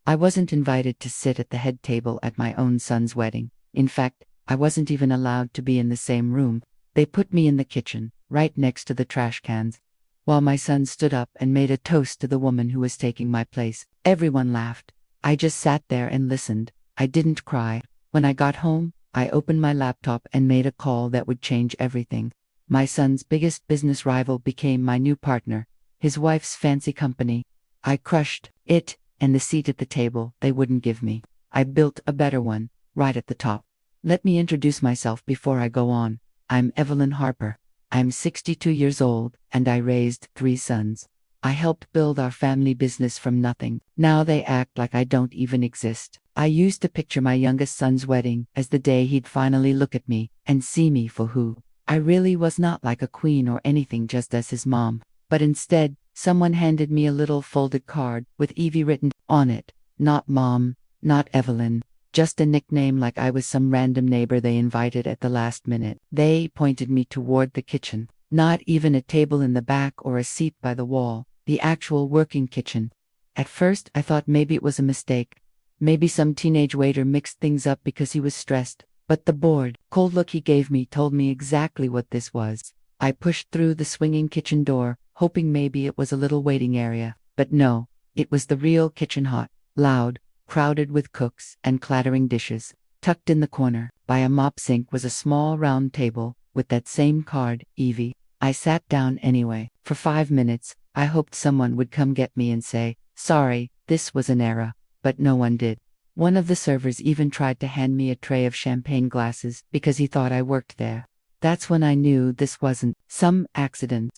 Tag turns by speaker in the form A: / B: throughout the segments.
A: I wasn't invited to sit at the head table at my own son's wedding. In fact, I wasn't even allowed to be in the same room. They put me in the kitchen, right next to the trash cans, while my son stood up and made a toast to the woman who was taking my place. Everyone laughed. I just sat there and listened. I didn't cry. When I got home, I opened my laptop and made a call that would change everything. My son's biggest business rival became my new partner, his wife's fancy company. I crushed it, and the seat at the table they wouldn't give me. I built a better one, right at the top. Let me introduce myself before I go on. I'm Evelyn Harper. I'm 62 years old, and I raised 3 sons. I helped build our family business from nothing. Now they act like I don't even exist. I used to picture my youngest son's wedding as the day he'd finally look at me and see me for who I really was, not like a queen or anything, just as his mom. But instead, someone handed me a little folded card with Evie written on it. Not Mom, not Evelyn, just a nickname, like I was some random neighbor they invited at the last minute. They pointed me toward the kitchen. Not even a table in the back or a seat by the wall. The actual working kitchen. At first, I thought maybe it was a mistake. Maybe some teenage waiter mixed things up because he was stressed. But the bored, cold look he gave me told me exactly what this was. I pushed through the swinging kitchen door, hoping maybe it was a little waiting area. But no, it was the real kitchen, hot, loud, crowded with cooks and clattering dishes. Tucked in the corner, by a mop sink, was a small round table with that same card, Evie. I sat down anyway. For 5 minutes, I hoped someone would come get me and say, sorry, this was an error. But no one did. One of the servers even tried to hand me a tray of champagne glasses because he thought I worked there. That's when I knew this wasn't some accident.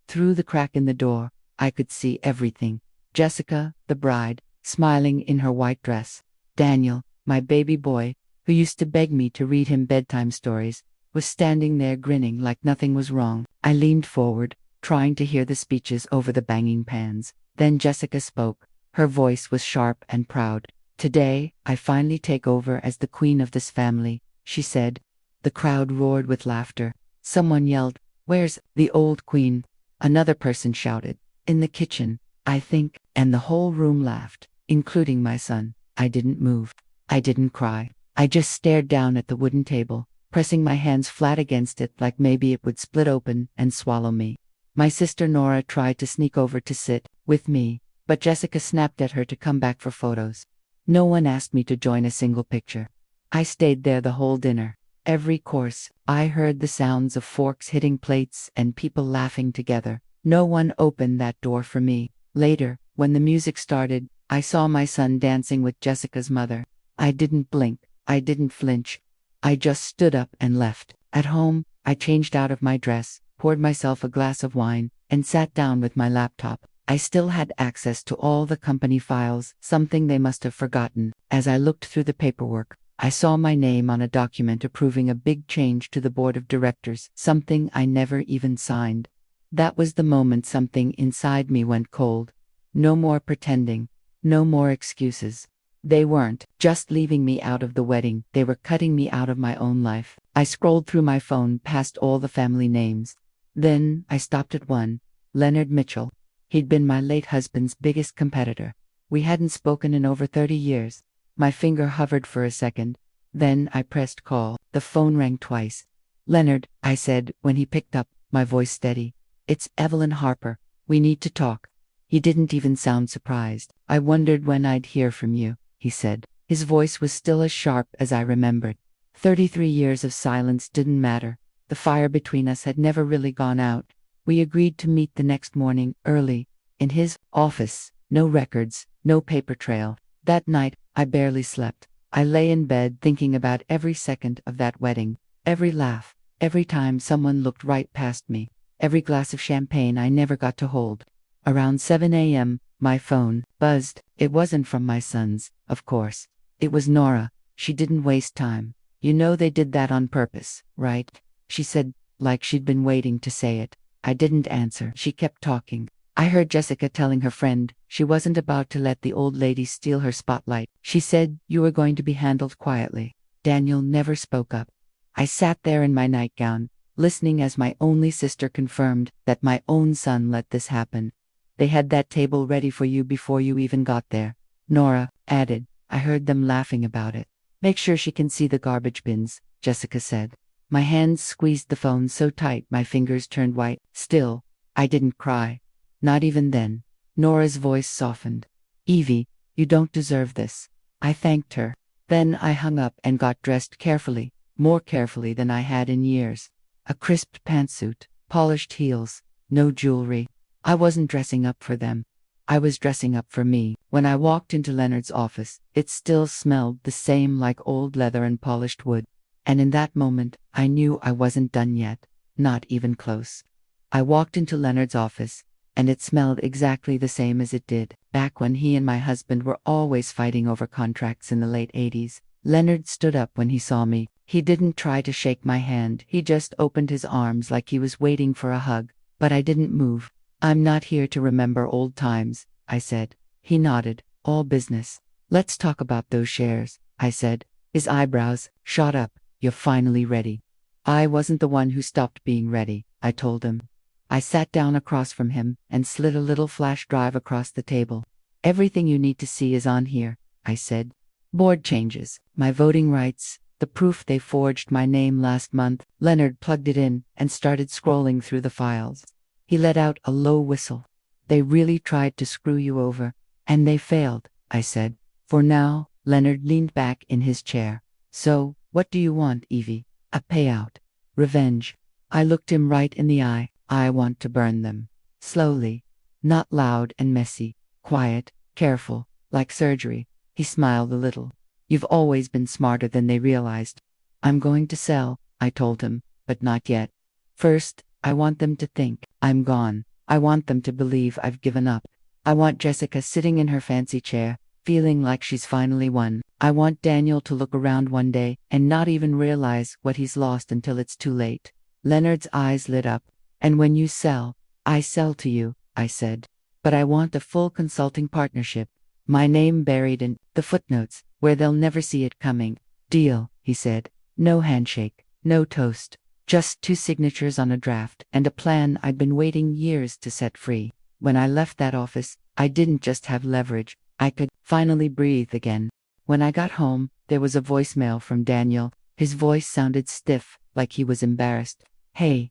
A: Through the crack in the door, I could see everything. Jessica, the bride, smiling in her white dress. Daniel, my baby boy, who used to beg me to read him bedtime stories, was standing there grinning like nothing was wrong. I leaned forward, trying to hear the speeches over the banging pans. Then Jessica spoke. Her voice was sharp and proud. Today, I finally take over as the queen of this family, she said. The crowd roared with laughter. Someone yelled, where's the old queen? Another person shouted, in the kitchen, I think, and the whole room laughed, including my son. I didn't move. I didn't cry. I just stared down at the wooden table, pressing my hands flat against it like maybe it would split open and swallow me. My sister Nora tried to sneak over to sit with me, but Jessica snapped at her to come back for photos. No one asked me to join a single picture. I stayed there the whole dinner. Every course, I heard the sounds of forks hitting plates and people laughing together. No one opened that door for me. Later, when the music started, I saw my son dancing with Jessica's mother. I didn't blink. I didn't flinch. I just stood up and left. At home, I changed out of my dress, poured myself a glass of wine, and sat down with my laptop. I still had access to all the company files, something they must have forgotten. As I looked through the paperwork, I saw my name on a document approving a big change to the board of directors, something I never even signed. That was the moment something inside me went cold. No more pretending. No more excuses. They weren't just leaving me out of the wedding, they were cutting me out of my own life. I scrolled through my phone past all the family names. Then I stopped at one, Leonard Mitchell. He'd been my late husband's biggest competitor. We hadn't spoken in over 30 years. My finger hovered for a second. Then I pressed call. The phone rang twice. Leonard, I said when he picked up, my voice steady. It's Evelyn Harper. We need to talk. He didn't even sound surprised. I wondered when I'd hear from you, he said. His voice was still as sharp as I remembered. 33 years of silence didn't matter. The fire between us had never really gone out. We agreed to meet the next morning, early, in his office. No records, no paper trail. That night, I barely slept. I lay in bed thinking about every second of that wedding, every laugh, every time someone looked right past me, every glass of champagne I never got to hold. Around 7 a.m., my phone buzzed. It wasn't from my sons, of course. It was Nora. She didn't waste time. You know they did that on purpose, right? She said, like she'd been waiting to say it. I didn't answer. She kept talking. I heard Jessica telling her friend she wasn't about to let the old lady steal her spotlight. She said you were going to be handled quietly. Daniel never spoke up. I sat there in my nightgown, listening as my only sister confirmed that my own son let this happen. They had that table ready for you before you even got there. Nora added. I heard them laughing about it. Make sure she can see the garbage bins, Jessica said. My hands squeezed the phone so tight my fingers turned white. Still, I didn't cry. Not even then. Nora's voice softened. Evie, you don't deserve this. I thanked her. Then I hung up and got dressed carefully, more carefully than I had in years. A crisp pantsuit, polished heels, no jewelry. I wasn't dressing up for them. I was dressing up for me. When I walked into Leonard's office, it still smelled the same like old leather and polished wood. And in that moment, I knew I wasn't done yet, not even close. I walked into Leonard's office, and it smelled exactly the same as it did back when he and my husband were always fighting over contracts in the late 80s. Leonard stood up when he saw me. He didn't try to shake my hand, he just opened his arms like he was waiting for a hug. But I didn't move. I'm not here to remember old times, I said. He nodded. All business. Let's talk about those shares, I said. His eyebrows shot up. You're finally ready. I wasn't the one who stopped being ready, I told him. I sat down across from him and slid a little flash drive across the table. Everything you need to see is on here, I said. Board changes, my voting rights, the proof they forged my name last month. Leonard plugged it in and started scrolling through the files. He let out a low whistle. They really tried to screw you over, and they failed, I said. For now, Leonard leaned back in his chair. So, what do you want, Evie? A payout. Revenge. I looked him right in the eye. I want to burn them. Slowly. Not loud and messy. Quiet, careful, like surgery. He smiled a little. You've always been smarter than they realized. I'm going to sell, I told him, but not yet. First, I want them to think I'm gone. I want them to believe I've given up. I want Jessica sitting in her fancy chair, feeling like she's finally won. I want Daniel to look around one day and not even realize what he's lost until it's too late. Leonard's eyes lit up. And when you sell, I sell to you, I said. But I want a full consulting partnership. My name buried in the footnotes, where they'll never see it coming. Deal, he said. No handshake, no toast. Just 2 signatures on a draft and a plan I'd been waiting years to set free. When I left that office, I didn't just have leverage. I could finally breathe again. When I got home, there was a voicemail from Daniel. His voice sounded stiff, like he was embarrassed. Hey.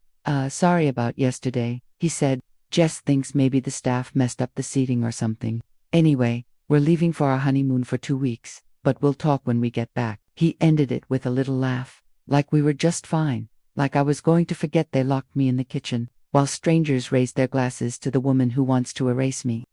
A: Sorry about yesterday, he said. Jess thinks maybe the staff messed up the seating or something. Anyway, we're leaving for our honeymoon for 2 weeks, but we'll talk when we get back. He ended it with a little laugh, like we were just fine, like I was going to forget they locked me in the kitchen, while strangers raised their glasses to the woman who wants to erase me.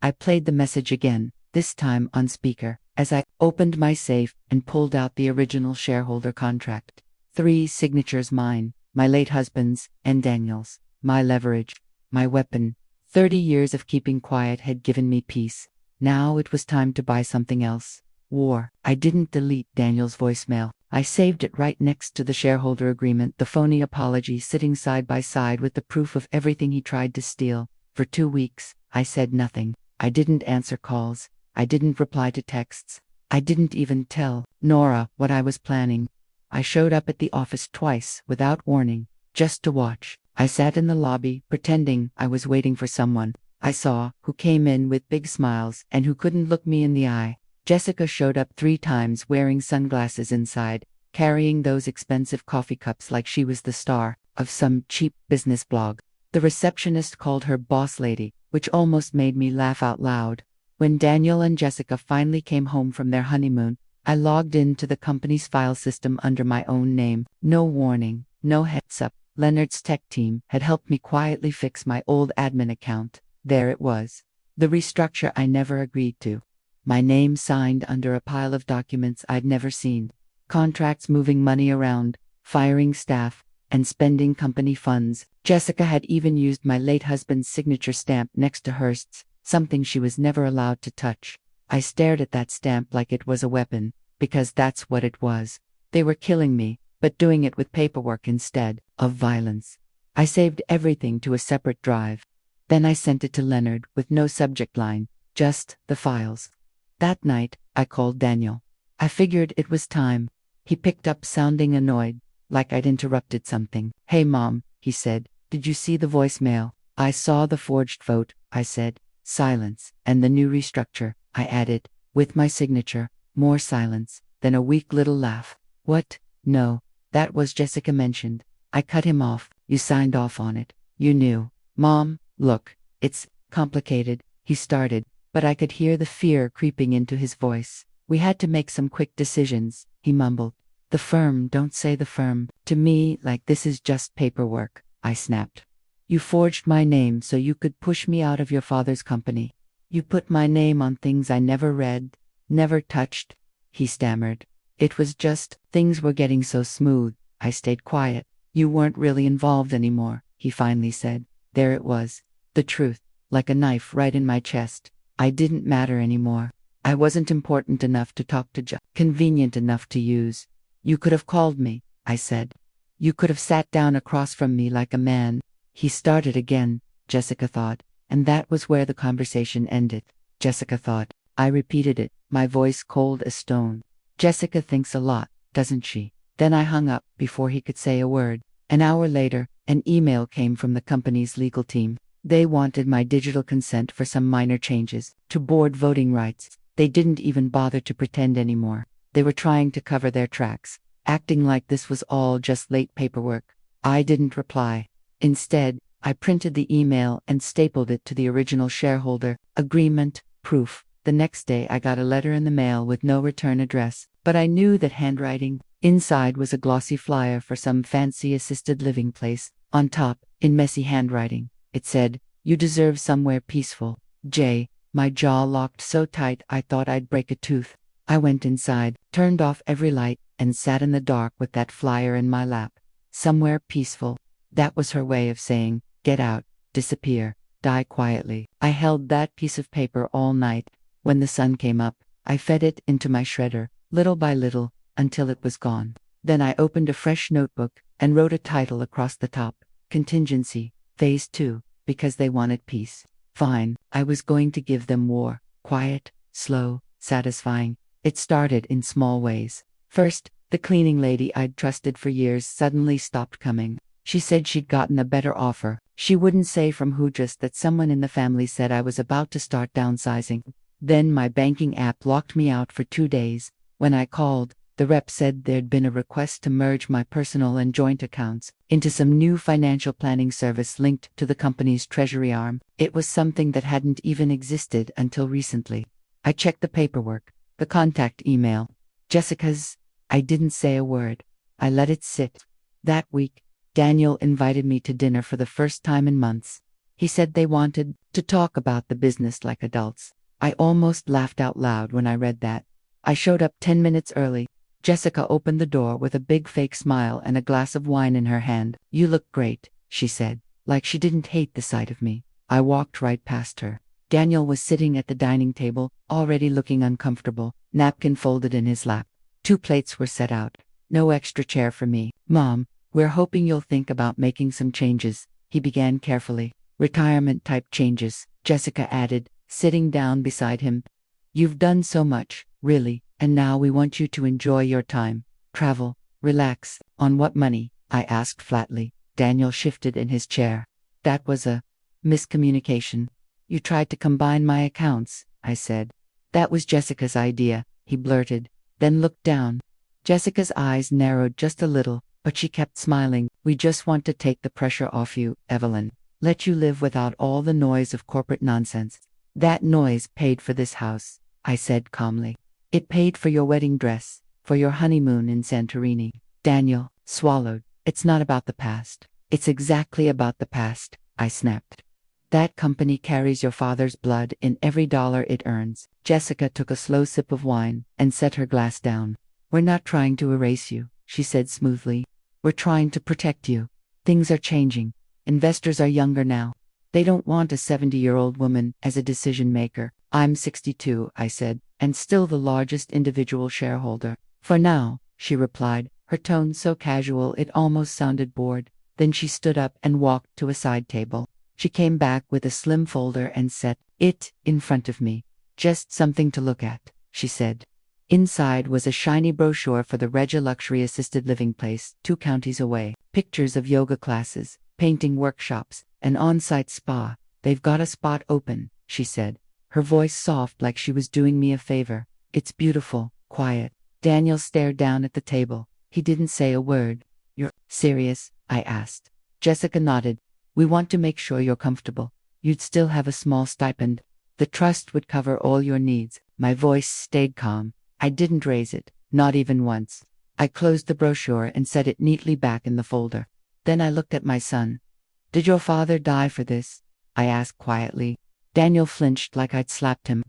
A: I played the message again, this time on speaker, as I opened my safe and pulled out the original shareholder contract. 3 signatures mine. My late husband's, and Daniel's. My leverage. My weapon. 30 years of keeping quiet had given me peace. Now it was time to buy something else. War. I didn't delete Daniel's voicemail. I saved it right next to the shareholder agreement, the phony apology sitting side by side with the proof of everything he tried to steal. For 2 weeks, I said nothing. I didn't answer calls. I didn't reply to texts. I didn't even tell Nora what I was planning. I showed up at the office twice without warning, just to watch. I sat in the lobby, pretending I was waiting for someone I saw, who came in with big smiles and who couldn't look me in the eye. Jessica showed up 3 times wearing sunglasses inside, carrying those expensive coffee cups like she was the star of some cheap business blog. The receptionist called her boss lady, which almost made me laugh out loud. When Daniel and Jessica finally came home from their honeymoon, I logged into the company's file system under my own name. No warning, no heads up. Leonard's tech team had helped me quietly fix my old admin account. There it was. The restructure I never agreed to. My name signed under a pile of documents I'd never seen. Contracts moving money around, firing staff, and spending company funds. Jessica had even used my late husband's signature stamp next to Hearst's, something she was never allowed to touch. I stared at that stamp like it was a weapon, because that's what it was. They were killing me, but doing it with paperwork instead of violence. I saved everything to a separate drive. Then I sent it to Leonard with no subject line, just the files. That night, I called Daniel. I figured it was time. He picked up sounding annoyed, like I'd interrupted something. Hey Mom, he said, did you see the voicemail? I saw the forged vote, I said. Silence. And the new restructure, I added. with my signature. More silence, then a weak little laugh. What? No, that was Jessica mentioned. I cut him off. You signed off on it. You knew. Mom, look, it's complicated, he started, but I could hear the fear creeping into his voice. We had to make some quick decisions, he mumbled. The firm, don't say the firm. To me, like this is just paperwork, I snapped. You forged my name so you could push me out of your father's company. You put my name on things I never read, never touched, he stammered. It was just, things were getting so smooth. I stayed quiet. You weren't really involved anymore, he finally said. There it was. The truth, like a knife right in my chest. I didn't matter anymore. I wasn't important enough to talk to, convenient enough to use. You could have called me, I said. You could have sat down across from me like a man. He started again, Jessica thought, and that was where the conversation ended. Jessica thought. I repeated it, my voice cold as stone. Jessica thinks a lot, doesn't she? Then I hung up before he could say a word. An hour later, an email came from the company's legal team. They wanted my digital consent for some minor changes to board voting rights. They didn't even bother to pretend anymore. They were trying to cover their tracks, acting like this was all just late paperwork. I didn't reply. Instead, I printed the email and stapled it to the original shareholder agreement proof. The next day I got a letter in the mail with no return address, but I knew that handwriting. Inside was a glossy flyer for some fancy assisted living place. On top, in messy handwriting, it said, "You deserve somewhere peaceful, Jay." My jaw locked so tight I thought I'd break a tooth. I went inside, turned off every light, and sat in the dark with that flyer in my lap. Somewhere peaceful. That was her way of saying, get out, disappear, die quietly. I held that piece of paper all night. When the sun came up, I fed it into my shredder, little by little, until it was gone. Then I opened a fresh notebook and wrote a title across the top, Contingency, Phase 2, because they wanted peace. Fine, I was going to give them war. Quiet, slow, satisfying. It started in small ways. First, the cleaning lady I'd trusted for years suddenly stopped coming. She said she'd gotten a better offer. She wouldn't say from who, just that someone in the family said I was about to start downsizing. Then my banking app locked me out for 2 days. When I called, the rep said there'd been a request to merge my personal and joint accounts into some new financial planning service linked to the company's treasury arm. It was something that hadn't even existed until recently. I checked the paperwork, the contact email. Jessica's. I didn't say a word. I let it sit. That week, Daniel invited me to dinner for the first time in months. He said they wanted to talk about the business like adults. I almost laughed out loud when I read that. I showed up 10 minutes early. Jessica opened the door with a big fake smile and a glass of wine in her hand. You look great, she said, like she didn't hate the sight of me. I walked right past her. Daniel was sitting at the dining table, already looking uncomfortable, napkin folded in his lap. 2 plates were set out. No extra chair for me. Mom, we're hoping you'll think about making some changes, he began carefully. Retirement-type changes, Jessica added, sitting down beside him. You've done so much, really, and now we want you to enjoy your time. Travel, relax. On what money? I asked flatly. Daniel shifted in his chair. That was a miscommunication. You tried to combine my accounts, I said. That was Jessica's idea, he blurted, then looked down. Jessica's eyes narrowed just a little, but she kept smiling. We just want to take the pressure off you, Evelyn. Let you live without all the noise of corporate nonsense. That noise paid for this house, I said calmly. It paid for your wedding dress, for your honeymoon in Santorini. Daniel swallowed. It's not about the past. It's exactly about the past, I snapped. That company carries your father's blood in every dollar it earns. Jessica took a slow sip of wine and set her glass down. We're not trying to erase you, she said smoothly. We're trying to protect you. Things are changing. Investors are younger now. They don't want a 70-year-old woman as a decision maker. I'm 62, I said, and still the largest individual shareholder. For now, she replied, her tone so casual it almost sounded bored. Then she stood up and walked to a side table. She came back with a slim folder and set it in front of me. Just something to look at, she said. Inside was a shiny brochure for the Regia Luxury Assisted Living Place, 2 counties away. Pictures of yoga classes, painting workshops, an on-site spa. They've got a spot open, she said. her voice soft like she was doing me a favor. It's beautiful, quiet. Daniel stared down at the table. He didn't say a word. You're serious? I asked. Jessica nodded. We want to make sure you're comfortable. You'd still have a small stipend. The trust would cover all your needs. My voice stayed calm. I didn't raise it, not even once. I closed the brochure and set it neatly back in the folder. Then I looked at my son. Did your father die for this? I asked quietly. Daniel flinched like I'd slapped him.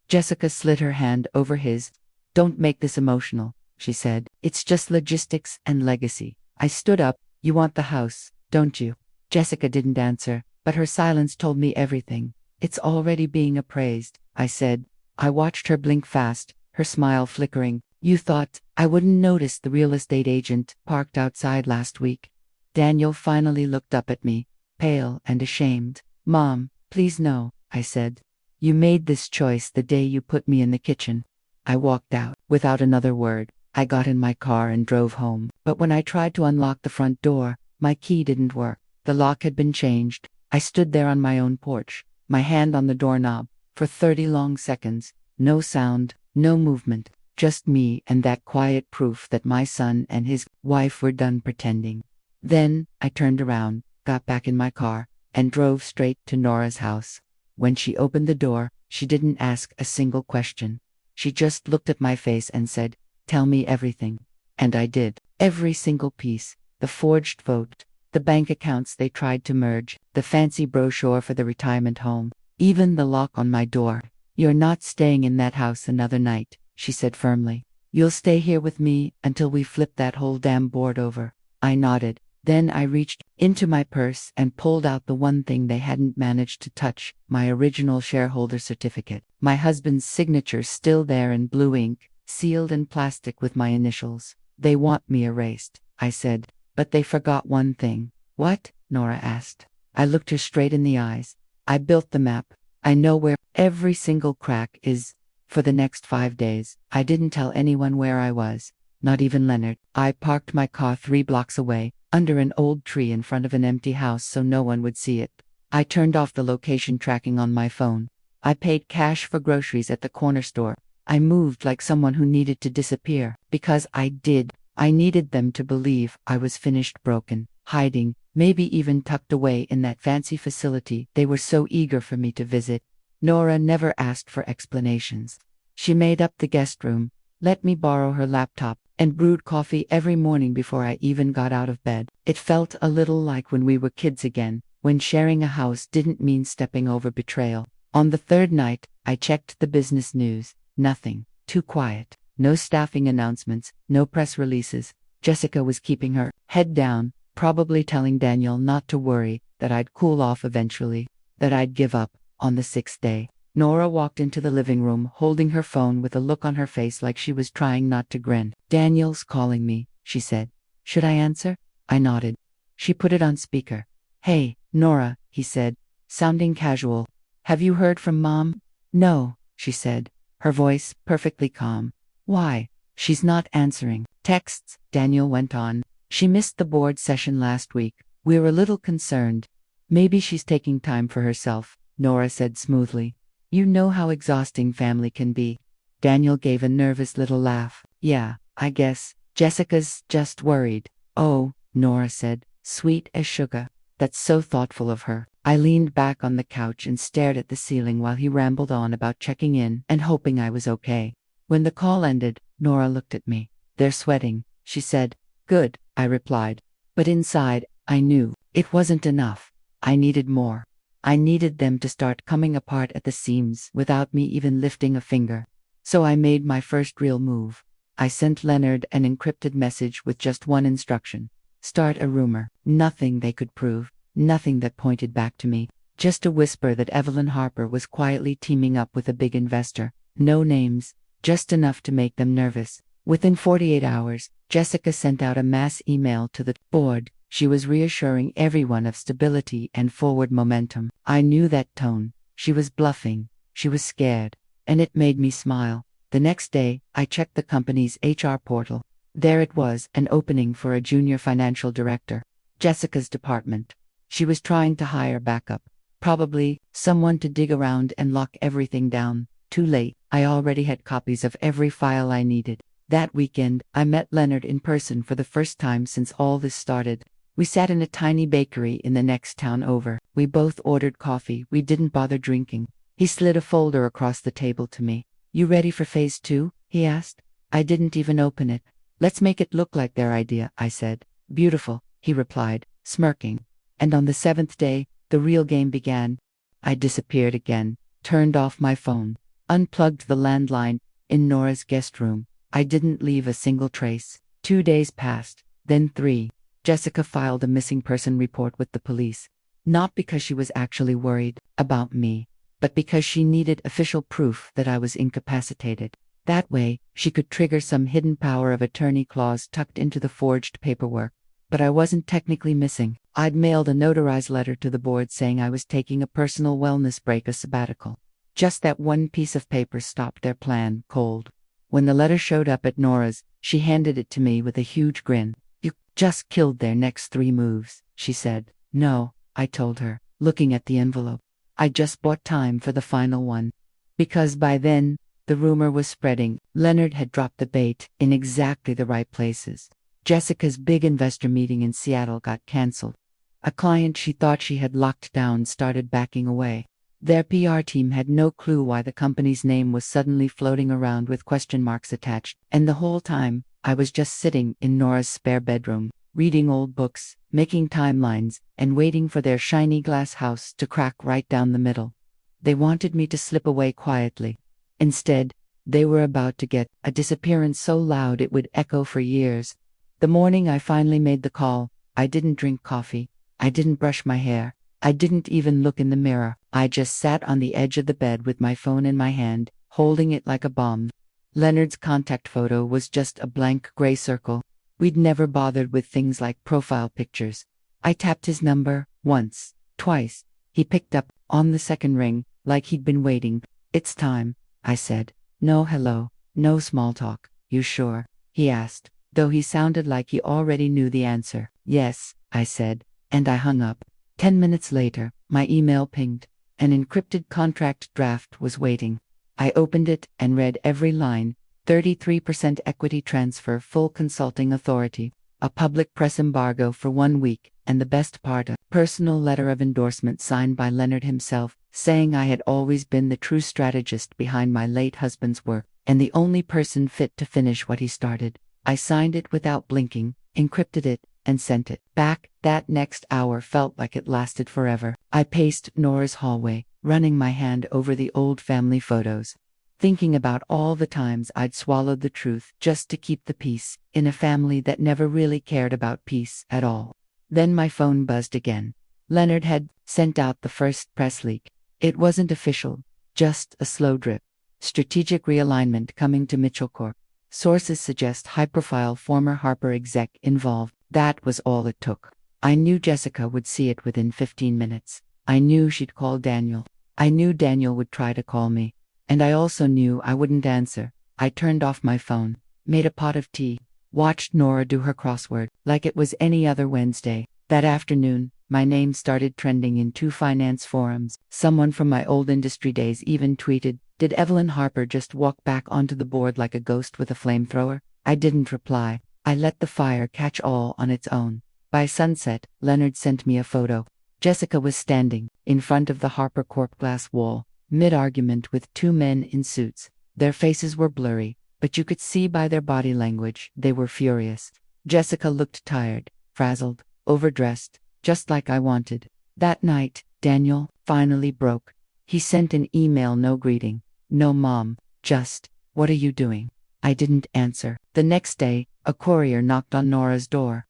A: Jessica slid her hand over his. Don't make this emotional, she said. It's just logistics and legacy. I stood up. You want the house, don't you? Jessica didn't answer, but her silence told me everything. It's already being appraised, I said. I watched her blink fast, her smile flickering. You thought I wouldn't notice the real estate agent parked outside last week? Daniel finally looked up at me, pale and ashamed. Mom, please no, I said. You made this choice the day you put me in the kitchen. I walked out, without another word. I got in my car and drove home. But when I tried to unlock the front door, my key didn't work. The lock had been changed. I stood there on my own porch, my hand on the doorknob, for 30 long seconds. No sound, no movement, just me and that quiet proof that my son and his wife were done pretending. Then, I turned around, got back in my car, and drove straight to Nora's house. When she opened the door, she didn't ask a single question. She just looked at my face and said, "Tell me everything." And I did. Every single piece. The forged vote, the bank accounts they tried to merge, the fancy brochure for the retirement home, even the lock on my door. You're not staying in that house another night, she said firmly. You'll stay here with me until we flip that whole damn board over. I nodded. Then I reached into my purse and pulled out the one thing they hadn't managed to touch, my original shareholder certificate. My husband's signature still there in blue ink, sealed in plastic with my initials. They want me erased, I said. But they forgot one thing. What? Nora asked. I looked her straight in the eyes. I built the map. I know where every single crack is. For the next 5 days, I didn't tell anyone where I was, not even Leonard. I parked my car 3 blocks away, under an old tree in front of an empty house so no one would see it. I turned off the location tracking on my phone. I paid cash for groceries at the corner store. I moved like someone who needed to disappear, because I did. I needed them to believe I was finished, broken, hiding, maybe even tucked away in that fancy facility they were so eager for me to visit. Nora never asked for explanations. She made up the guest room, let me borrow her laptop, and brewed coffee every morning before I even got out of bed. It felt a little like when we were kids again, when sharing a house didn't mean stepping over betrayal. On the 3rd night, I checked the business news. Nothing. Too quiet. No staffing announcements, no press releases. Jessica was keeping her head down, probably telling Daniel not to worry, that I'd cool off eventually, that I'd give up. On the 6th day, Nora walked into the living room holding her phone with a look on her face like she was trying not to grin. "Daniel's calling me," she said. "Should I answer?" I nodded. She put it on speaker. "Hey, Nora," he said, sounding casual. "Have you heard from Mom?" "No," she said, her voice perfectly calm. "Why?" "She's not answering texts," Daniel went on. "She missed the board session last week. We're a little concerned. Maybe she's taking time for herself," Nora said smoothly. "You know how exhausting family can be." Daniel gave a nervous little laugh. "Yeah, I guess. Jessica's just worried." "Oh," Nora said, sweet as sugar. "That's so thoughtful of her." I leaned back on the couch and stared at the ceiling while he rambled on about checking in and hoping I was okay. When the call ended, Nora looked at me. "They're sweating," she said. "Good," I replied. But inside, I knew it wasn't enough. I needed more. I needed them to start coming apart at the seams without me even lifting a finger. So I made my first real move. I sent Leonard an encrypted message with just one instruction. Start a rumor. Nothing they could prove. Nothing that pointed back to me. Just a whisper that Evelyn Harper was quietly teaming up with a big investor. No names. Just enough to make them nervous. Within 48 hours, Jessica sent out a mass email to the board. She was reassuring everyone of stability and forward momentum. I knew that tone. She was bluffing. She was scared. And it made me smile. The next day, I checked the company's HR portal. There it was, an opening for a junior financial director. Jessica's department. She was trying to hire backup. Probably someone to dig around and lock everything down. Too late. I already had copies of every file I needed. That weekend, I met Leonard in person for the first time since all this started. We sat in a tiny bakery in the next town over. We both ordered coffee. We didn't bother drinking. He slid a folder across the table to me. "You ready for phase 2? He asked. I didn't even open it. "Let's make it look like their idea," I said. "Beautiful," he replied, smirking. And on the 7th day, the real game began. I disappeared again, turned off my phone, unplugged the landline in Nora's guest room. I didn't leave a single trace. 2 days passed, then 3. Jessica filed a missing person report with the police. Not because she was actually worried about me, but because she needed official proof that I was incapacitated. That way, she could trigger some hidden power of attorney clause tucked into the forged paperwork. But I wasn't technically missing. I'd mailed a notarized letter to the board saying I was taking a personal wellness break, a sabbatical. Just that one piece of paper stopped their plan cold. When the letter showed up at Nora's, she handed it to me with a huge grin. "You just killed their next 3 moves," she said. "No," I told her, looking at the envelope. "I just bought time for the final one." Because by then, the rumor was spreading. Leonard had dropped the bait in exactly the right places. Jessica's big investor meeting in Seattle got canceled. A client she thought she had locked down started backing away. Their PR team had no clue why the company's name was suddenly floating around with question marks attached, and the whole time, I was just sitting in Nora's spare bedroom, reading old books, making timelines, and waiting for their shiny glass house to crack right down the middle. They wanted me to slip away quietly. Instead, they were about to get a disappearance so loud it would echo for years. The morning I finally made the call, I didn't drink coffee. I didn't brush my hair. I didn't even look in the mirror. I just sat on the edge of the bed with my phone in my hand, holding it like a bomb. Leonard's contact photo was just a blank gray circle. We'd never bothered with things like profile pictures. I tapped his number once, twice. He picked up on the second ring, like he'd been waiting. "It's time," I said. "No hello, no small talk. You sure?" he asked, though he sounded like he already knew the answer. "Yes," I said, and I hung up. 10 minutes later, my email pinged. An encrypted contract draft was waiting. I opened it and read every line. 33% equity transfer, full consulting authority, a public press embargo for 1 week, and the best part, a personal letter of endorsement signed by Leonard himself, saying I had always been the true strategist behind my late husband's work, and the only person fit to finish what he started. I signed it without blinking, encrypted it, and sent it back. That next hour felt like it lasted forever. I paced Nora's hallway, running my hand over the old family photos, thinking about all the times I'd swallowed the truth just to keep the peace, in a family that never really cared about peace at all. Then my phone buzzed again. Leonard had sent out the first press leak. It wasn't official, just a slow drip. Strategic realignment coming to Mitchell Corp. Sources suggest high-profile former Harper exec involved. That was all it took. I knew Jessica would see it within 15 minutes. I knew she'd call Daniel. I knew Daniel would try to call me. And I also knew I wouldn't answer. I turned off my phone, made a pot of tea, watched Nora do her crossword, like it was any other Wednesday. That afternoon, my name started trending in 2 finance forums. Someone from my old industry days even tweeted, "Did Evelyn Harper just walk back onto the board like a ghost with a flamethrower?" I didn't reply. I let the fire catch all on its own. By sunset, Leonard sent me a photo. Jessica was standing in front of the Harper Corp glass wall, mid-argument with 2 men in suits. Their faces were blurry, but you could see by their body language they were furious. Jessica looked tired, frazzled, overdressed, just like I wanted. That night, Daniel finally broke. He sent an email, no greeting, no mom, just, "What are you doing?" I didn't answer. The next day, a courier knocked on Nora's door.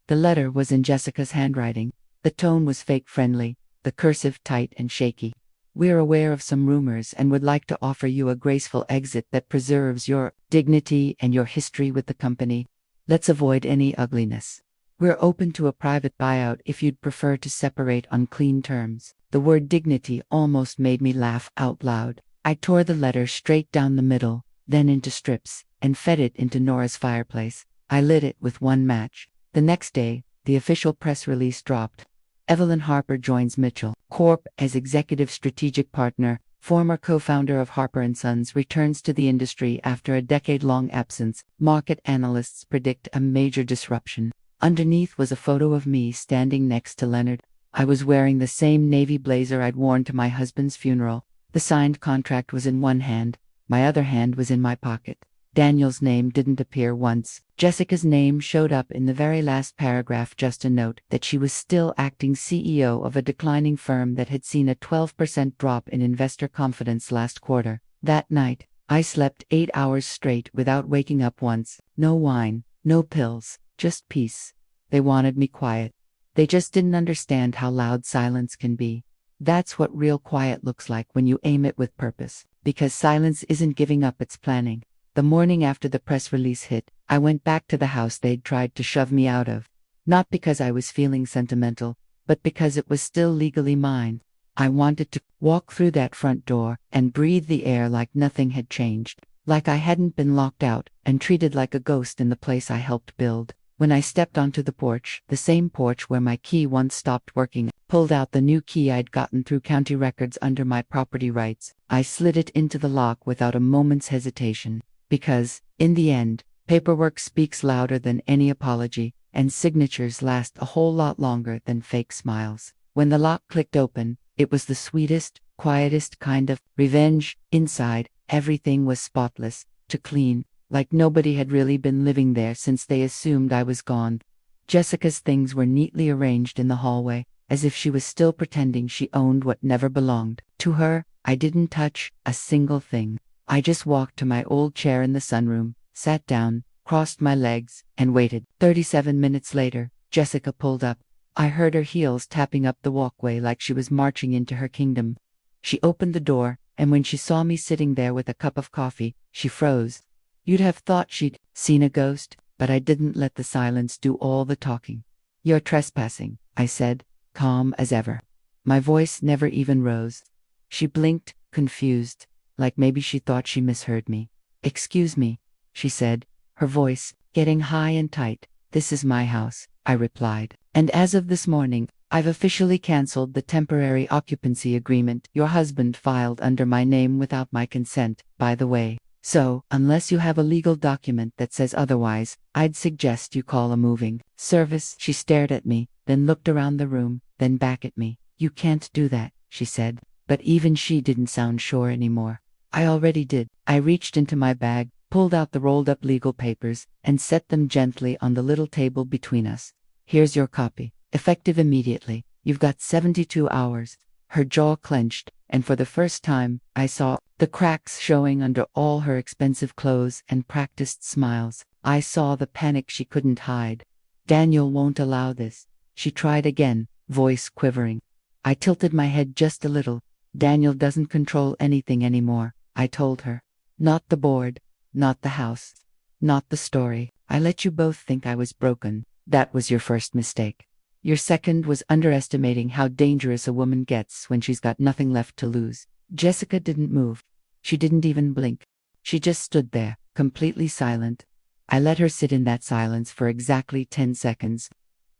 A: The letter was in Jessica's handwriting. The tone was fake friendly, the cursive tight and shaky. "We're aware of some rumors and would like to offer you a graceful exit that preserves your dignity and your history with the company. Let's avoid any ugliness. We're open to a private buyout if you'd prefer to separate on clean terms." The word dignity almost made me laugh out loud. I tore the letter straight down the middle, then into strips, and fed it into Nora's fireplace. I lit it with 1 match. The next day, the official press release dropped. Evelyn Harper joins Mitchell Corp as executive strategic partner. Former co-founder of Harper & Sons returns to the industry after a decade-long absence. Market analysts predict a major disruption. Underneath was a photo of me standing next to Leonard. I was wearing the same navy blazer I'd worn to my husband's funeral. The signed contract was in one hand. My other hand was in my pocket. Daniel's name didn't appear once. Jessica's name showed up in the very last paragraph, just a note that she was still acting CEO of a declining firm that had seen a 12% drop in investor confidence last quarter. That night, I slept 8 hours straight without waking up once. No wine, no pills, just peace. They wanted me quiet. They just didn't understand how loud silence can be. That's what real quiet looks like when you aim it with purpose, because silence isn't giving up, it's planning. The morning after the press release hit, I went back to the house they'd tried to shove me out of. Not because I was feeling sentimental, but because it was still legally mine. I wanted to walk through that front door and breathe the air like nothing had changed, like I hadn't been locked out and treated like a ghost in the place I helped build. When I stepped onto the porch, the same porch where my key once stopped working, pulled out the new key I'd gotten through county records under my property rights, I slid it into the lock without a moment's hesitation. Because, in the end, paperwork speaks louder than any apology, and signatures last a whole lot longer than fake smiles. When the lock clicked open, it was the sweetest, quietest kind of revenge. Inside, everything was spotless, to clean, like nobody had really been living there since they assumed I was gone. Jessica's things were neatly arranged in the hallway, as if she was still pretending she owned what never belonged. To her, I didn't touch a single thing. I just walked to my old chair in the sunroom, sat down, crossed my legs, and waited. 37 minutes later, Jessica pulled up. I heard her heels tapping up the walkway like she was marching into her kingdom. She opened the door, and when she saw me sitting there with a cup of coffee, she froze. You'd have thought she'd seen a ghost, but I didn't let the silence do all the talking. You're trespassing, I said, calm as ever. My voice never even rose. She blinked, confused, like maybe she thought she misheard me. Excuse me, she said, her voice getting high and tight. This is my house, I replied. And as of this morning, I've officially canceled the temporary occupancy agreement your husband filed under my name without my consent, by the way. So, unless you have a legal document that says otherwise, I'd suggest you call a moving service. She stared at me, then looked around the room, then back at me. You can't do that, she said. But even she didn't sound sure anymore. I already did. I reached into my bag, pulled out the rolled-up legal papers, and set them gently on the little table between us. Here's your copy. Effective immediately. You've got 72 hours. Her jaw clenched, and for the first time, I saw the cracks showing under all her expensive clothes and practiced smiles. I saw the panic she couldn't hide. Daniel won't allow this. She tried again, voice quivering. I tilted my head just a little. Daniel doesn't control anything anymore, I told her. Not the board, not the house, not the story. I let you both think I was broken. That was your first mistake. Your second was underestimating how dangerous a woman gets when she's got nothing left to lose. Jessica didn't move. She didn't even blink. She just stood there, completely silent. I let her sit in that silence for exactly 10 seconds.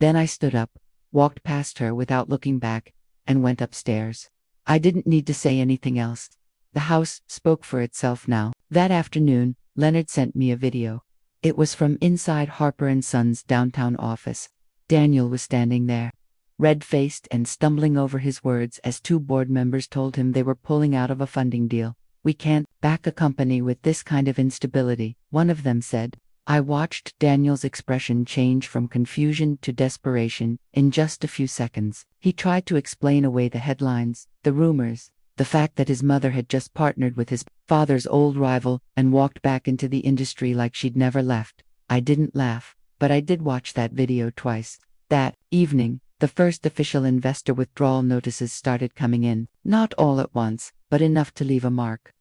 A: Then I stood up, walked past her without looking back, and went upstairs. I didn't need to say anything else. The house spoke for itself now. That afternoon, Leonard sent me a video. It was from inside Harper & Sons' downtown office. Daniel was standing there, red-faced and stumbling over his words as two board members told him they were pulling out of a funding deal. We can't back a company with this kind of instability, one of them said. I watched Daniel's expression change from confusion to desperation in just a few seconds. He tried to explain away the headlines, the rumors, the fact that his mother had just partnered with his father's old rival and walked back into the industry like she'd never left. I didn't laugh, but I did watch that video twice. That evening, the first official investor withdrawal notices started coming in, not all at once, but enough to leave a mark.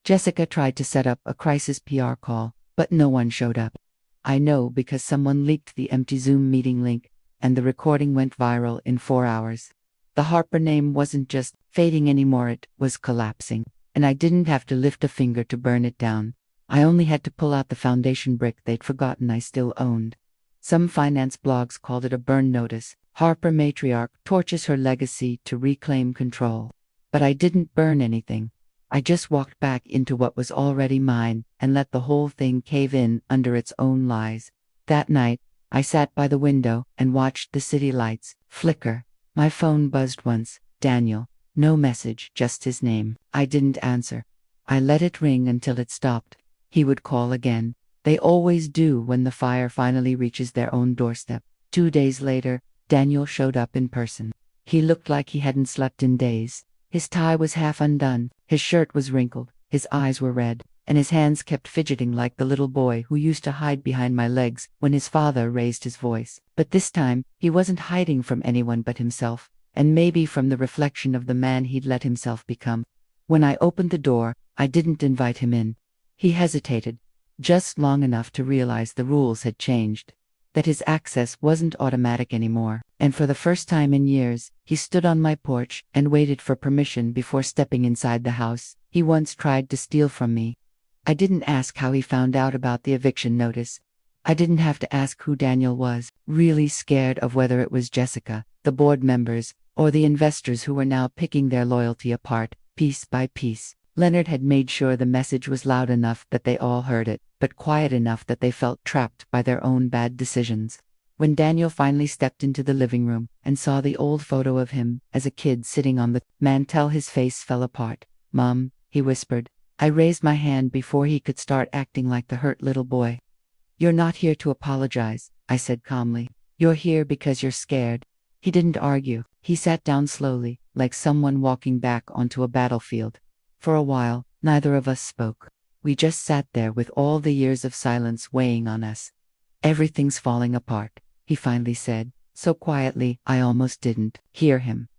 A: Jessica tried to set up a crisis PR call, but no one showed up. I know because someone leaked the empty Zoom meeting link, and the recording went viral in 4 hours. The Harper name wasn't just fading anymore, it was collapsing, and I didn't have to lift a finger to burn it down. I only had to pull out the foundation brick they'd forgotten I still owned. Some finance blogs called it a burn notice. Harper matriarch torches her legacy to reclaim control. But I didn't burn anything. I just walked back into what was already mine and let the whole thing cave in under its own lies. That night, I sat by the window and watched the city lights flicker. My phone buzzed once. Daniel. No message, just his name. I didn't answer. I let it ring until it stopped. He would call again. They always do when the fire finally reaches their own doorstep. 2 days later, Daniel showed up in person. He looked like he hadn't slept in days. His tie was half undone, his shirt was wrinkled, his eyes were red, and his hands kept fidgeting like the little boy who used to hide behind my legs when his father raised his voice. But this time, he wasn't hiding from anyone but himself, and maybe from the reflection of the man he'd let himself become. When I opened the door, I didn't invite him in. He hesitated, just long enough to realize the rules had changed, that his access wasn't automatic anymore, and for the first time in years, he stood on my porch and waited for permission before stepping inside the house he once tried to steal from me. I didn't ask how he found out about the eviction notice. I didn't have to ask who Daniel was, really scared of whether it was Jessica, the board members, or the investors who were now picking their loyalty apart, piece by piece. Leonard had made sure the message was loud enough that they all heard it, but quiet enough that they felt trapped by their own bad decisions. When Daniel finally stepped into the living room and saw the old photo of him as a kid sitting on the mantel, his face fell apart. "Mom," he whispered. I raised my hand before he could start acting like the hurt little boy. "You're not here to apologize," I said calmly. "You're here because you're scared." He didn't argue. He sat down slowly, like someone walking back onto a battlefield. For a while, neither of us spoke. We just sat there with all the years of silence weighing on us. "Everything's falling apart," he finally said, so quietly I almost didn't hear him.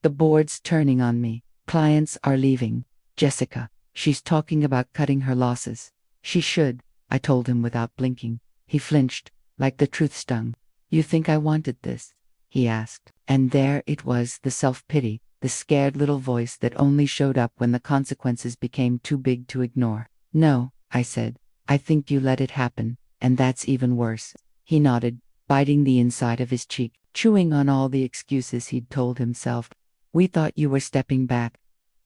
A: "The board's turning on me. Clients are leaving. Jessica, she's talking about cutting her losses." "She should," I told him without blinking. He flinched, like the truth stung. "You think I wanted this?" he asked. And there it was, the self-pity, the scared little voice that only showed up when the consequences became too big to ignore. "No," I said. "I think you let it happen, and that's even worse." He nodded, biting the inside of his cheek, chewing on all the excuses he'd told himself. "We thought you were stepping back."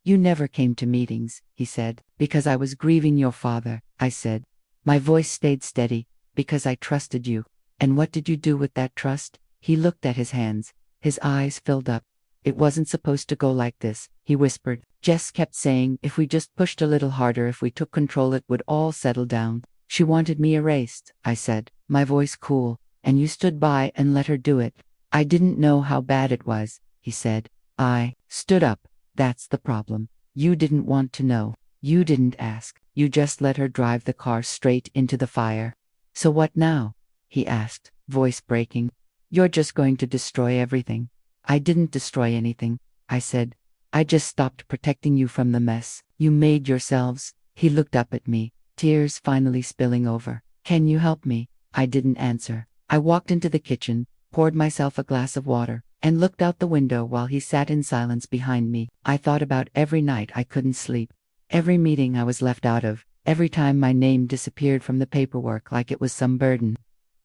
A: "You never came to meetings," he said. "Because I was grieving your father," I said. My voice stayed steady. "Because I trusted you." "And what did you do with that trust?" He looked at his hands. His eyes filled up. "It wasn't supposed to go like this," he whispered. "Jess kept saying if we just pushed a little harder, if we took control, it would all settle down. She wanted me erased," I said, my voice cool. "And you stood by and let her do it." "I didn't know how bad it was," he said. I stood up. "That's the problem. You didn't want to know. You didn't ask. You just let her drive the car straight into the fire." "So what now?" he asked, voice breaking. "You're just going to destroy everything." "I didn't destroy anything," I said. "I just stopped protecting you from the mess you made yourselves." He looked up at me, tears finally spilling over. "Can you help me?" I didn't answer. I walked into the kitchen, poured myself a glass of water, and looked out the window while he sat in silence behind me. I thought about every night I couldn't sleep, every meeting I was left out of, every time my name disappeared from the paperwork like it was some burden.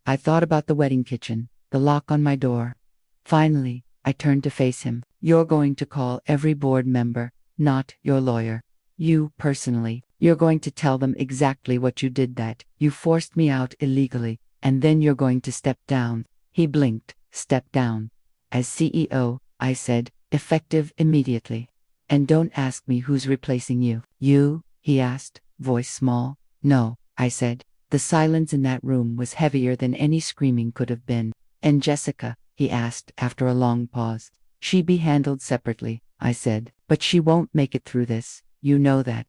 A: I thought about the wedding kitchen, the lock on my door. Finally, I turned to face him. "You're going to call every board member, not your lawyer. You, personally. You're going to tell them exactly what you did, that you forced me out illegally, and then you're going to step down." He blinked. "Step down." "As CEO," I said, "effective immediately." "And don't ask me who's replacing you." "You?" he asked, voice small. "No," I said. The silence in that room was heavier than any screaming could have been. "And Jessica?" he asked after a long pause. "She be handled separately," I said. "But she won't make it through this. You know that."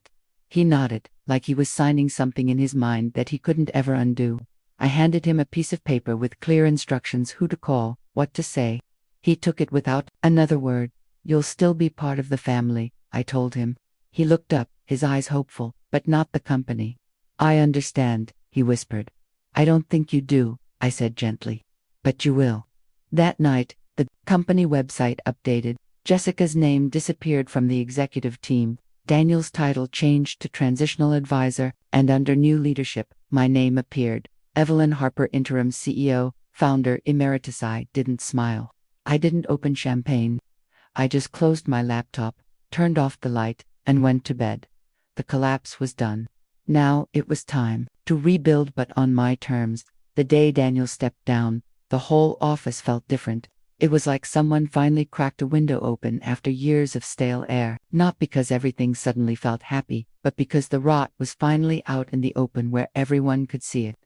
A: He nodded, like he was signing something in his mind that he couldn't ever undo. I handed him a piece of paper with clear instructions who to call, what to say. He took it without another word. "You'll still be part of the family," I told him. He looked up, his eyes hopeful, "but not the company." "I understand," he whispered. "I don't think you do," I said gently. "But you will." That night, the company website updated. Jessica's name disappeared from the executive team. Daniel's title changed to transitional advisor, and under new leadership, my name appeared. Evelyn Harper, interim CEO, founder emeritus. I didn't smile. I didn't open champagne. I just closed my laptop, turned off the light, and went to bed. The collapse was done. Now it was time to rebuild, but on my terms. The day Daniel stepped down, the whole office felt different. It was like someone finally cracked a window open after years of stale air, not because everything suddenly felt happy, but because the rot was finally out in the open where everyone could see it.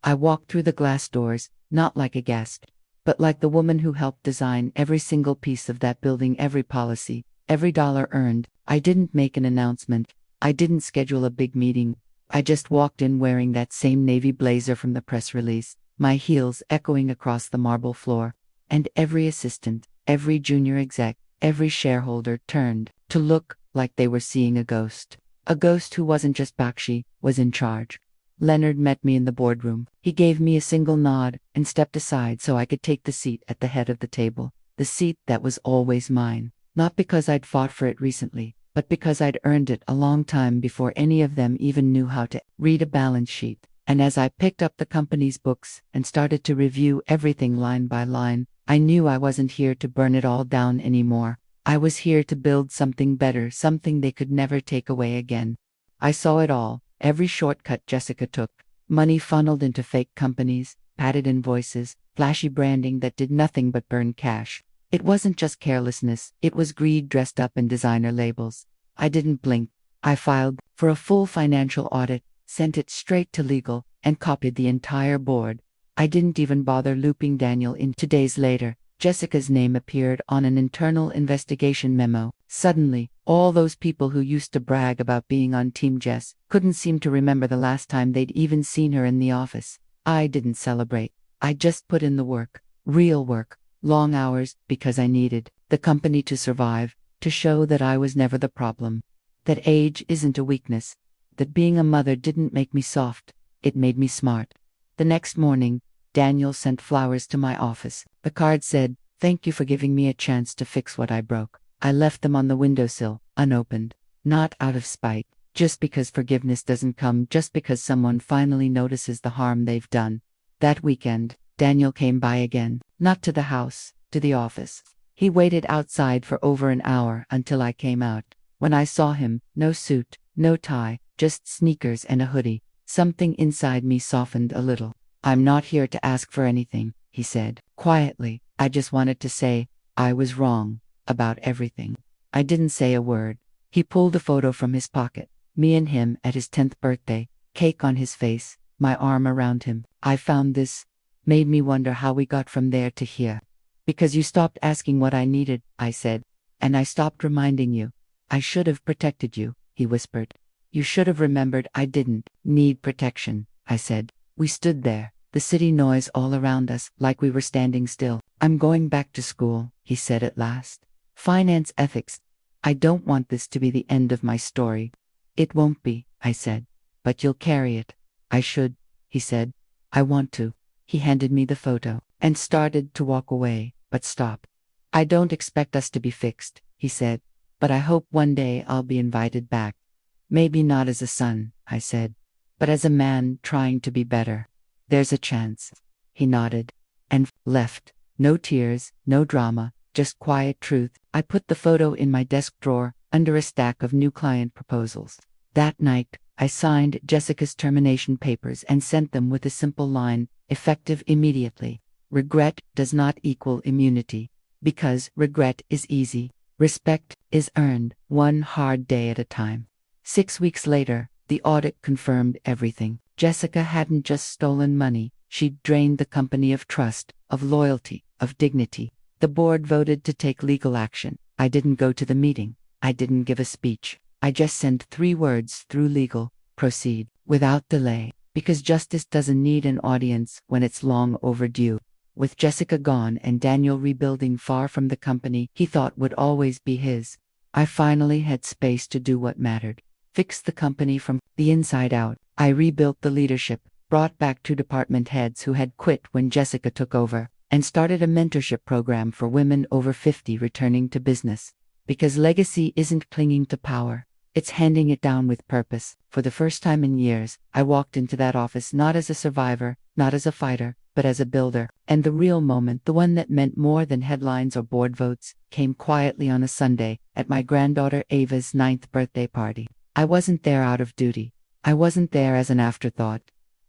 A: I walked through the glass doors, not like a guest, but like the woman who helped design every single piece of that building, every policy, every dollar earned. I didn't make an announcement. I didn't schedule a big meeting. I just walked in wearing that same navy blazer from the press release, my heels echoing across the marble floor. And every assistant, every junior exec, every shareholder turned to look like they were seeing a ghost. A ghost who wasn't just Bakshi, was in charge. Leonard met me in the boardroom. He gave me a single nod and stepped aside so I could take the seat at the head of the table, the seat that was always mine, not because I'd fought for it recently, but because I'd earned it a long time before any of them even knew how to read a balance sheet. And as I picked up the company's books and started to review everything line by line, I knew I wasn't here to burn it all down anymore. I was here to build something better, something they could never take away again. I saw it all, every shortcut Jessica took, money funneled into fake companies, padded invoices, flashy branding that did nothing but burn cash. It wasn't just carelessness, it was greed dressed up in designer labels. I didn't blink. I filed for a full financial audit, sent it straight to legal, and copied the entire board. I didn't even bother looping Daniel in. 2 days later, Jessica's name appeared on an internal investigation memo. Suddenly, all those people who used to brag about being on Team Jess couldn't seem to remember the last time they'd even seen her in the office. I didn't celebrate. I just put in the work. Real work. Long hours, because I needed the company to survive, to show that I was never the problem. That age isn't a weakness. That being a mother didn't make me soft. It made me smart. The next morning, Daniel sent flowers to my office. The card said, "Thank you for giving me a chance to fix what I broke." I left them on the windowsill, unopened. Not out of spite, just because forgiveness doesn't come just because someone finally notices the harm they've done. That weekend, Daniel came by again, not to the house, to the office. He waited outside for over an hour until I came out. When I saw him, no suit, no tie, just sneakers and a hoodie. Something inside me softened a little. "I'm not here to ask for anything," he said, quietly. "I just wanted to say, I was wrong, about everything." I didn't say a word. He pulled a photo from his pocket. Me and him at his 10th birthday, cake on his face, my arm around him. "I found this." Made me wonder how we got from there to here. "Because you stopped asking what I needed," I said. "And I stopped reminding you. I should have protected you," he whispered. "You should have remembered I didn't need protection," I said. We stood there, the city noise all around us, like we were standing still. "I'm going back to school," he said at last. "Finance ethics. I don't want this to be the end of my story." "It won't be," I said. "But you'll carry it." "I should," he said. "I want to." He handed me the photo and started to walk away, but stopped. "I don't expect us to be fixed," he said. "But I hope one day I'll be invited back. Maybe not as a son," I said, "but as a man trying to be better. There's a chance." He nodded and left. No tears, no drama, just quiet truth. I put the photo in my desk drawer, under a stack of new client proposals. That night, I signed Jessica's termination papers and sent them with a simple line, effective immediately. "Regret does not equal immunity. Because regret is easy. Respect is earned, one hard day at a time." 6 weeks later, the audit confirmed everything. Jessica hadn't just stolen money, she'd drained the company of trust, of loyalty, of dignity. The board voted to take legal action. I didn't go to the meeting. I didn't give a speech. I just sent 3 words through legal: proceed, without delay, because justice doesn't need an audience when it's long overdue. With Jessica gone and Daniel rebuilding far from the company he thought would always be his, I finally had space to do what mattered. Fix the company from the inside out. I rebuilt the leadership, brought back 2 department heads who had quit when Jessica took over, and started a mentorship program for women over 50 returning to business. Because legacy isn't clinging to power, it's handing it down with purpose. For the first time in years, I walked into that office not as a survivor, not as a fighter, but as a builder. And the real moment, the one that meant more than headlines or board votes, came quietly on a Sunday, at my granddaughter Ava's 9th birthday party. I wasn't there out of duty. I wasn't there as an afterthought.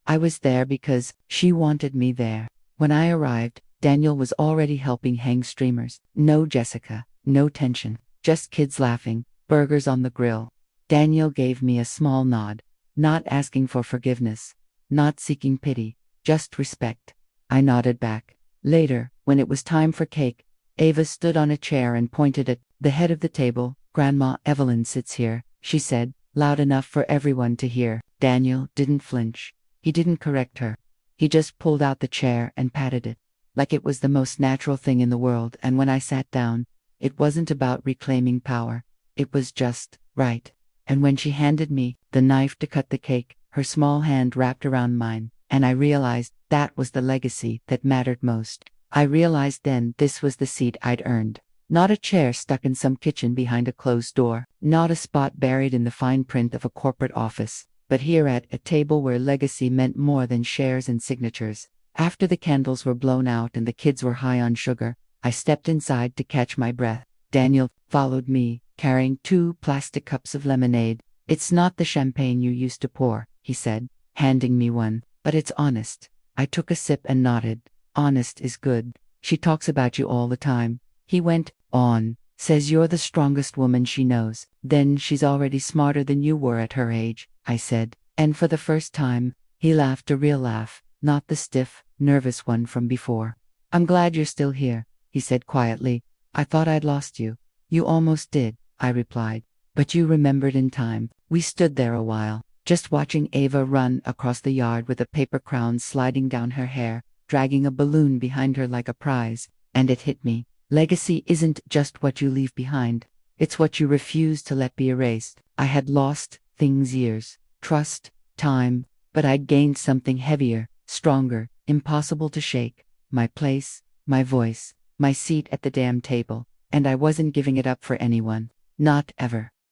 A: I was there because she wanted me there. When I arrived, Daniel was already helping hang streamers. No Jessica, no tension, just kids laughing, burgers on the grill. Daniel gave me a small nod, not asking for forgiveness, not seeking pity, just respect. I nodded back. Later, when it was time for cake, Ava stood on a chair and pointed at the head of the table. "Grandma Evelyn sits here," she said, loud enough for everyone to hear. Daniel didn't flinch. He didn't correct her. He just pulled out the chair and patted it, like it was the most natural thing in the world. And when I sat down, it wasn't about reclaiming power. It was just right. And when she handed me the knife to cut the cake, her small hand wrapped around mine, and I realized that was the legacy that mattered most. I realized then this was the seat I'd earned. Not a chair stuck in some kitchen behind a closed door, not a spot buried in the fine print of a corporate office, but here at a table where legacy meant more than shares and signatures. After the candles were blown out and the kids were high on sugar, I stepped inside to catch my breath. Daniel followed me, carrying 2 plastic cups of lemonade. "It's not the champagne you used to pour," he said, handing me one, "but it's honest." I took a sip and nodded. "Honest is good. She talks about you all the time," he went on. "Says you're the strongest woman she knows." "Then she's already smarter than you were at her age," I said. And for the first time, he laughed, a real laugh, not the stiff, nervous one from before. "I'm glad you're still here," he said quietly. "I thought I'd lost you." "You almost did," I replied. "But you remembered in time." We stood there a while, just watching Ava run across the yard with a paper crown sliding down her hair, dragging a balloon behind her like a prize. And it hit me. Legacy isn't just what you leave behind. It's what you refuse to let be erased. I had lost things, years, trust, time, but I'd gained something heavier, stronger, impossible to shake. My place, my voice, my seat at the damn table. And I wasn't giving it up for anyone. Not ever.